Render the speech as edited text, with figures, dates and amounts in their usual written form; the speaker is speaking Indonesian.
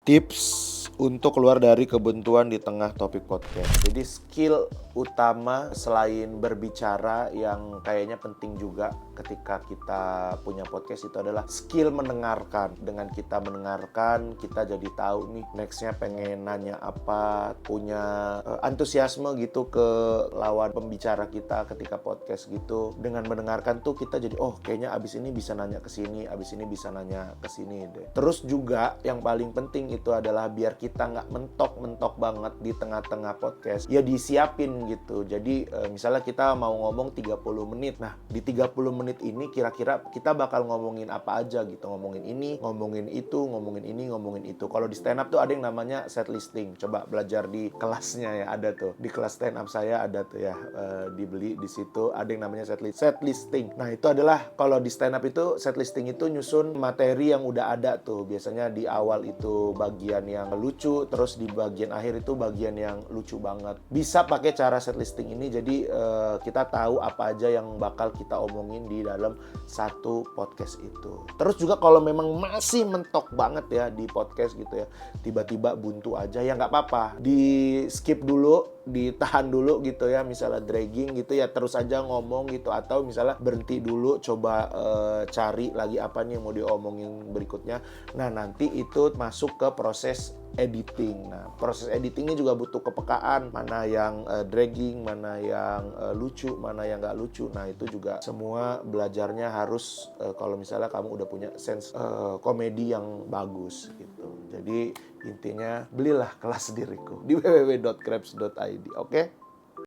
Tips untuk keluar dari kebuntuan di tengah topik podcast. Jadi skill utama selain berbicara yang kayaknya penting juga ketika kita punya podcast itu adalah skill mendengarkan. Dengan kita mendengarkan, kita jadi tahu nih nextnya pengen nanya apa, punya antusiasme gitu ke lawan pembicara kita ketika podcast gitu. Dengan mendengarkan tuh kita jadi kayaknya abis ini bisa nanya ke sini, abis ini bisa nanya ke sini deh. Terus juga yang paling penting itu adalah biar kita nggak mentok banget di tengah-tengah podcast, ya disiapin gitu. Jadi misalnya kita mau ngomong 30 menit. Nah, di 30 menit ini kira-kira kita bakal ngomongin apa aja gitu. Ngomongin ini, ngomongin itu, ngomongin ini, ngomonging itu. Kalau di stand up tuh ada yang namanya set listing. Coba belajar di kelasnya ya, ada tuh. Di kelas stand up saya ada tuh ya, dibeli di situ ada yang namanya set listing. Nah, itu adalah kalau di stand up itu set listing itu nyusun materi yang udah ada tuh. Biasanya di awal itu bagian yang lucu, terus di bagian akhir itu bagian yang lucu banget. Bisa pakai cara set listing ini, jadi kita tahu apa aja yang bakal kita omongin di dalam satu podcast itu. Terus juga kalau memang masih mentok banget ya di podcast gitu ya, tiba-tiba buntu aja, ya nggak apa-apa. Di skip dulu, ditahan dulu gitu ya, misalnya dragging gitu ya, terus aja ngomong gitu. Atau misalnya berhenti dulu, coba cari lagi apa nih yang mau diomongin berikutnya. Nah, nanti itu masuk ke proses editing. Nah, proses editingnya juga butuh kepekaan, mana yang dragging, mana yang lucu, mana yang nggak lucu. Nah, itu juga semua belajarnya harus kalau misalnya kamu udah punya sense komedi yang bagus gitu. Jadi intinya belilah kelas diriku di www.krebs.id, oke?